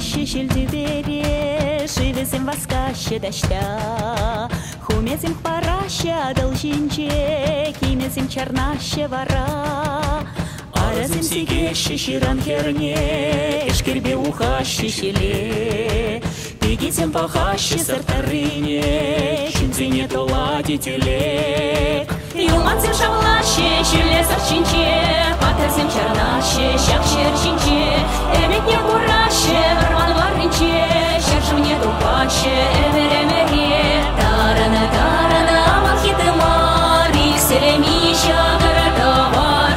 чаще щельдибере, живезем воскаще доща. Хумезем параще одолжинче, кимезем чарнаще вара. Аразем сигеще щиран херне, эшкербе ухаще щеле. Пегизем пахаще сартарыне, чинзине толадителек. Юманцем шавлаще, щеле сарчинче, патерзем чарнаще, щак щерчинче. Эмек не бураще, варван варринче, щержу не тупаще, эмере-мере. Тарана, амалхиты мари, селемища городовар.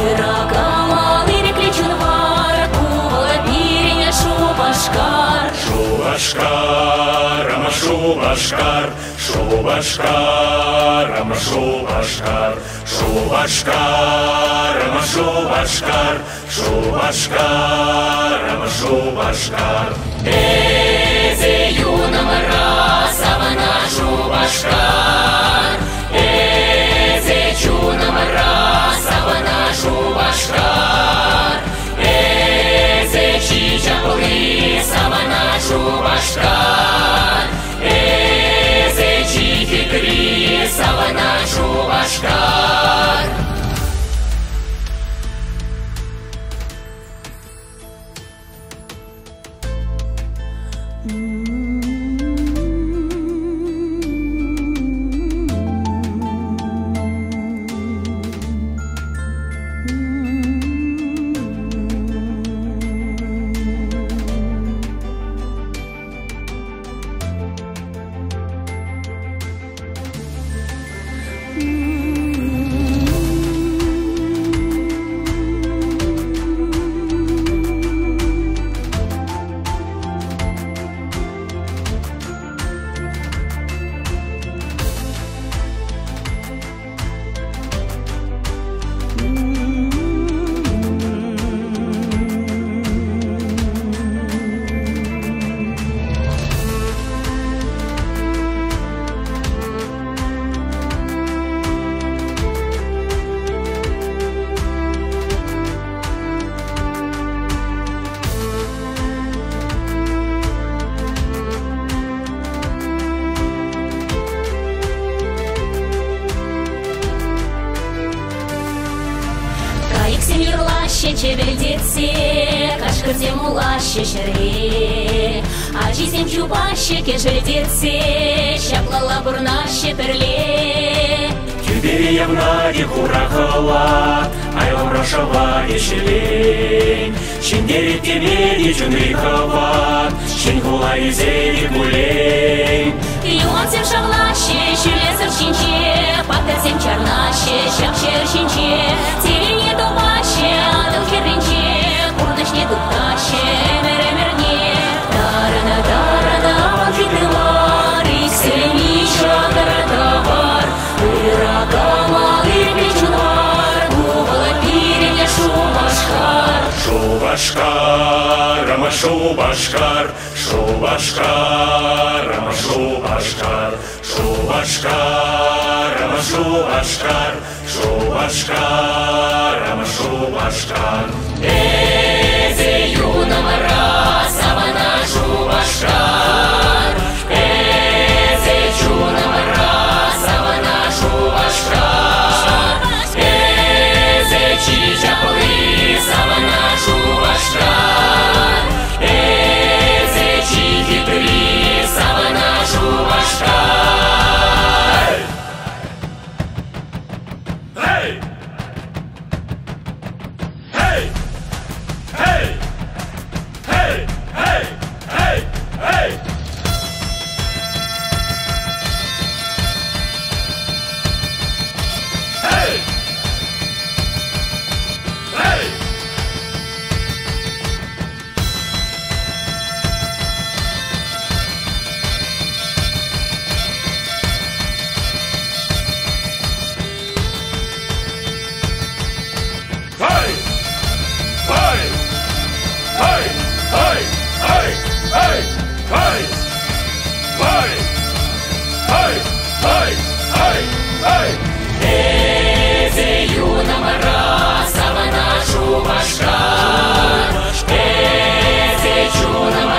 Иракамал, ирекличун вар, кувала биреня шубашкар. Шубашкар, ама шубашкар, шубашкар, ама шубашкар, шубашкар, ама шубашкар, шубашкар, ама шубашкар. Эзе юнам раз, авана шубашкар. Эзе чунам раз, авана шубашкар. Эзе чича полис, авана шубашкар. Эзе чихи крис, авана шубашкар. Чебельдеце, кашкарзем улаще шере, ачизем чупаще кежельдеце, щаплала бурнаще перле. Тюбери явнади хурахала, айлам рашава ешелень. Щендерит кемеди чунрихава, щенгула изели гулень. Юманцем шавлаще, щелесар чинче, патерзем чарнаще, щак черчинче. Теленье топаще, адал херринче, бурнашне туптаще, эмере-мерне. Тарана, амалхиты мари, селемища городовар. Иракамал, ирекличун вар, кувала биреня шубашкар. Шубашкар, ама шубашкар, шубашкар, ама шубашкар, шубашкар, ама шубашкар, шубашкар, ама шубашкар. Эзе юнам раз, авана шубашкар. Эзе чунам раз, авана шубашкар. Эзе чича полис, авана шубашкар. Эзе чихи крис, авана шубашкар. Hey! Hey! Hey! Hey! Hey! Hey! Hey! Hey! Hey! Шубашкар, эзе чунам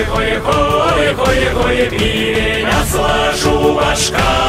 Хой-хой-хой-хой-хой, пивень, отсложу башка.